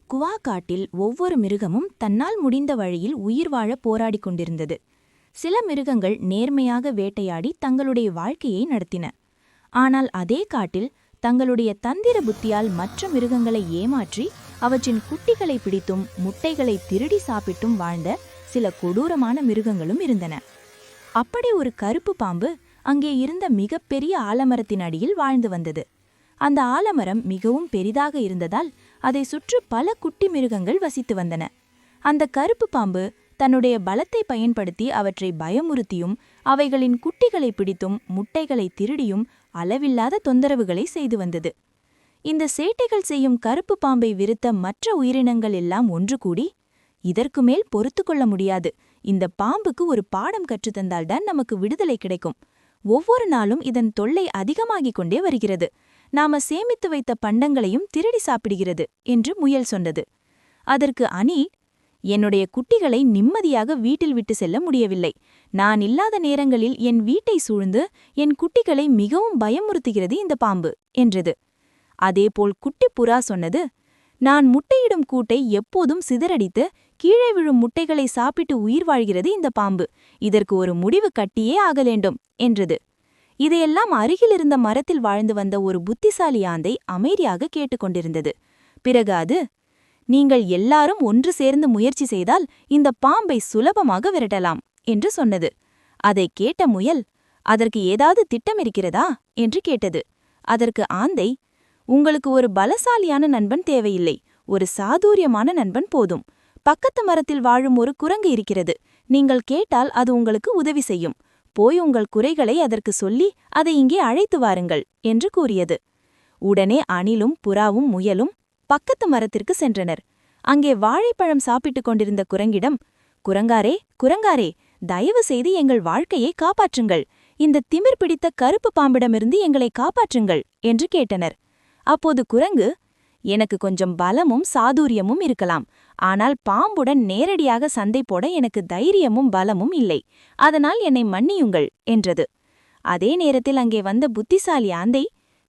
குவா காட்டில் ஒவ்வொரு மிருகமும் தன்னால் முடிந்த வழியில் உயிர் வாழ போராடிக் கொண்டிருந்தது. சில மிருகங்கள் நேர்மையாக வேட்டையாடி தங்களுடைய வாழ்க்கையை நடத்தின. ஆனால் அதே காட்டில் தங்களுடைய தந்திர புத்தியால் மற்ற மிருகங்களை ஏமாற்றி அவற்றின் குட்டிகளை பிடித்தும் முட்டைகளை திருடி சாப்பிட்டும் வாழ்ந்த சில கொடூரமான மிருகங்களும் இருந்தன. அப்படி ஒரு கருப்பு பாம்பு அங்கே இருந்த மிகப்பெரிய ஆலமரத்தின் அடியில் வாழ்ந்து வந்தது. அந்த ஆலமரம் மிகவும் பெரிதாக இருந்ததால் அதை சுற்றி பல குட்டி மிருகங்கள் வசித்து வந்தன. அந்த கருப்பு பாம்பு தன்னுடைய பலத்தை பயன்படுத்தி அவற்றை பயமுறுத்தியும் அவைகளின் குட்டிகளை பிடித்தும் முட்டைகளை திருடியும் அளவில்லாத தொந்தரவுகளை செய்து வந்தது. இந்த சேட்டைகள் செய்யும் கருப்பு பாம்பை விருத்த மற்ற உயிரினங்கள் எல்லாம் ஒன்று கூடி, இதற்கு மேல் பொறுத்து கொள்ள முடியாது, இந்த பாம்புக்கு ஒரு பாடம் கற்றுத்தந்தால்தான் நமக்கு விடுதலை கிடைக்கும். ஒவ்வொரு நாளும் இதன் தொல்லை அதிகமாகிக் கொண்டே வருகிறது. நாம சேமித்து வைத்த பண்டங்களையும் திருடி சாப்பிடுகிறது என்று முயல் சொன்னது. அதற்கு அணில், என்னுடைய குட்டிகளை நிம்மதியாக வீட்டில் விட்டு செல்ல முடியவில்லை. நான் இல்லாத நேரங்களில் என் வீட்டை சூழ்ந்து என் குட்டிகளை மிகவும் பயமுறுத்துகிறது இந்த பாம்பு என்றது. அதேபோல் குட்டி புறா சொன்னது, நான் முட்டையிடும் கூட்டை எப்போதும் சிதறடித்து கீழே விழும் முட்டைகளை சாப்பிட்டு உயிர் வாழ்கிறது இந்த பாம்பு. இதற்கு ஒரு முடிவு கட்டியே ஆக வேண்டும் என்றது. இதையெல்லாம் அருகிலிருந்த மரத்தில் வாழ்ந்து வந்த ஒரு புத்திசாலி ஆந்தை அமைதியாக கேட்டுக்கொண்டிருந்தது. பிறகு அது, நீங்கள் எல்லாரும் ஒன்று சேர்ந்து முயற்சி செய்தால் இந்த பாம்பை சுலபமாக விரட்டலாம் என்று சொன்னது. அதை கேட்ட முயல், அதற்கு ஏதாவது திட்டம் இருக்கிறதா என்று கேட்டது. அதற்கு ஆந்தை, உங்களுக்கு ஒரு பலசாலியான நண்பன் தேவையில்லை, ஒரு சாதுரியமான நண்பன் போதும். பக்கத்து மரத்தில் வாழும் ஒரு குரங்கு இருக்கிறது. நீங்கள் கேட்டால் அது உங்களுக்கு உதவி செய்யும். போய் உங்கள் குறைகளை அதற்கு சொல்லி அதை இங்கே அழைத்து வாருங்கள் என்று கூறியது. உடனே அணிலும் புறாவும் முயலும் பக்கத்து மரத்திற்கு சென்றனர். அங்கே வாழைப்பழம் சாப்பிட்டுக் கொண்டிருந்த குரங்கிடம், குரங்காரே குரங்காரே, தயவு செய்து எங்கள் வாழ்க்கையை காப்பாற்றுங்கள், இந்த திமிர் பிடித்த கருப்பு பாம்பிடமிருந்து எங்களை காப்பாற்றுங்கள் என்று கேட்டனர். அப்போது குரங்கு, எனக்கு கொஞ்சம் பலமும் சாதுரியமும் இருக்கலாம், ஆனால் பாம்புடன் நேரடியாக சண்டை போட எனக்கு தைரியமும் பலமும் இல்லை, அதனால் என்னை மன்னியுங்கள் என்றது. அதே நேரத்தில் அங்கே வந்த புத்திசாலி ஆந்தை,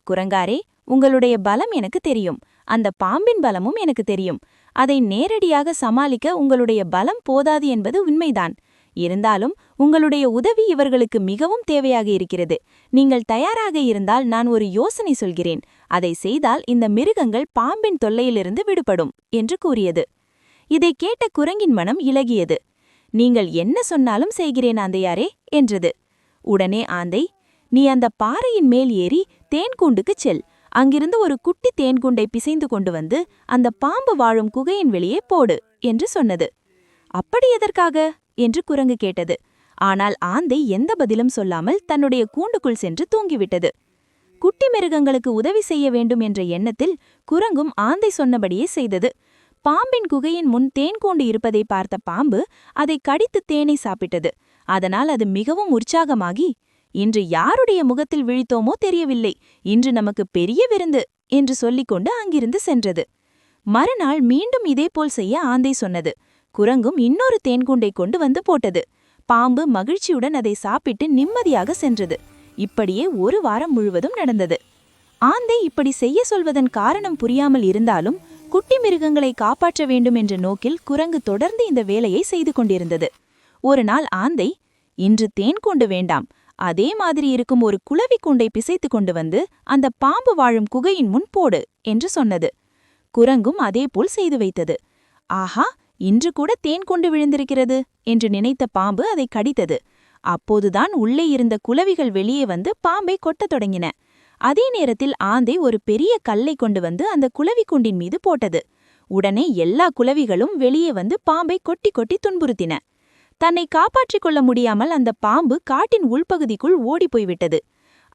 குரங்காரே, உங்களுடைய பலம் எனக்கு தெரியும், அந்த பாம்பின் பலமும் எனக்கு தெரியும். அதை நேரடியாக சமாளிக்க உங்களுடைய பலம் போதாது என்பது உண்மைதான். இருந்தாலும் உங்களுடைய உதவி இவர்களுக்கு மிகவும் தேவையாக இருக்கிறது. நீங்கள் தயாராக இருந்தால் நான் ஒரு யோசனை சொல்கிறேன். அதை செய்தால் இந்த மிருகங்கள் பாம்பின் தொல்லையிலிருந்து விடுபடும் என்று கூறியது. இதை கேட்ட குரங்கின் மனம் இலகியது. நீங்கள் என்ன சொன்னாலும் செய்கிறேன் ஆந்தையாரே என்றது. உடனே ஆந்தை, நீ அந்த பாறையின் மேல் ஏறி தேன்கூண்டுக்குச் செல். அங்கிருந்து ஒரு குட்டி தேன்கூண்டை பிசைந்து கொண்டு வந்து அந்த பாம்பு வாழும் குகையின் வெளியே போடு என்று சொன்னது. அப்படி எதற்காக என்று குரங்கு கேட்டது. ஆனால் ஆந்தை எந்த பதிலும் சொல்லாமல் தன்னுடைய கூண்டுக்குள் சென்று தூங்கிவிட்டது. குட்டி மிருகங்களுக்கு உதவி செய்ய வேண்டும் என்ற எண்ணத்தில் குரங்கும் ஆந்தை சொன்னபடியே செய்தது. பாம்பின் குகையின் முன் தேன்கூண்டு இருப்பதை பார்த்த பாம்பு அதை கடித்து தேனை சாப்பிட்டது. அதனால் அது மிகவும் உற்சாகமாகி, இன்று யாருடைய முகத்தில் விழித்தோமோ தெரியவில்லை, இன்று நமக்கு பெரிய விருந்து என்று சொல்லிக்கொண்டு அங்கிருந்து சென்றது. மறுநாள் மீண்டும் இதேபோல் செய்ய ஆந்தை சொன்னது. குரங்கும் இன்னொரு தேன்கூண்டை கொண்டு வந்து போட்டது. பாம்பு மகிழ்ச்சியுடன் அதை சாப்பிட்டு நிம்மதியாக சென்றது. இப்படியே ஒரு வாரம் முழுவதும் நடந்தது. ஆந்தை இப்படி செய்ய சொல்வதன் காரணம் புரியாமல் இருந்தாலும் குட்டி மிருகங்களை காப்பாற்ற வேண்டும் என்ற நோக்கில் குரங்கு தொடர்ந்து இந்த வேலையை செய்து கொண்டிருந்தது. ஒரு நாள் ஆந்தை, இன்று தேன்கூண்டு வேண்டாம், அதே மாதிரி இருக்கும் ஒரு குளவி கூண்டை பிசைத்து கொண்டு வந்து அந்த பாம்பு வாழும் குகையின் முன் போடு என்று சொன்னது. குரங்கும் அதேபோல் செய்து வைத்தது. ஆஹா, இன்று கூட தேன் கொண்டு விழுந்திருக்கிறது என்று நினைத்த பாம்பு அதை கடித்தது. அப்போதுதான் உள்ளே இருந்த குளவிகள் வெளியே வந்து பாம்பை கொட்டத் தொடங்கின. அதே நேரத்தில் ஆந்தை ஒரு பெரிய கல்லை கொண்டு வந்து அந்த குளவி கூண்டின் மீது போட்டது. உடனே எல்லா குளவிகளும் வெளியே வந்து பாம்பை கொட்டி கொட்டி துன்புறுத்தின. தன்னை காப்பாற்றிக் கொள்ள முடியாமல் அந்த பாம்பு காட்டின் உள்பகுதிக்குள் ஓடிப்போய்விட்டது.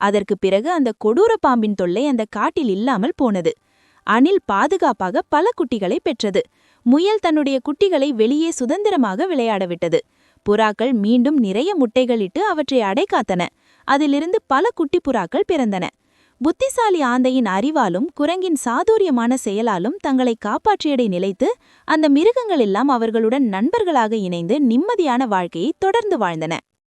அதற்கு பிறகு அந்த கொடூர பாம்பின் தொல்லை அந்த காட்டில் இல்லாமல் போனது. அணில் பாதுகாப்பாக பல குட்டிகளை பெற்றது. முயல் தன்னுடைய குட்டிகளை வெளியே சுதந்திரமாக விளையாடவிட்டது. புறாக்கள் மீண்டும் நிறைய முட்டைகளிட்டு அவற்றை அடைக்காத்தன. அதிலிருந்து பல குட்டி புறாக்கள் பிறந்தன. புத்திசாலி ஆந்தையின் அறிவாலும் குரங்கின் சாதுரியமான செயலாலும் தங்களை காப்பாற்றியதை நிலைத்து அந்த மிருகங்களெல்லாம் அவர்களுடன் நண்பர்களாக இணைந்து நிம்மதியான வாழ்க்கையை தொடர்ந்து வாழ்ந்தன.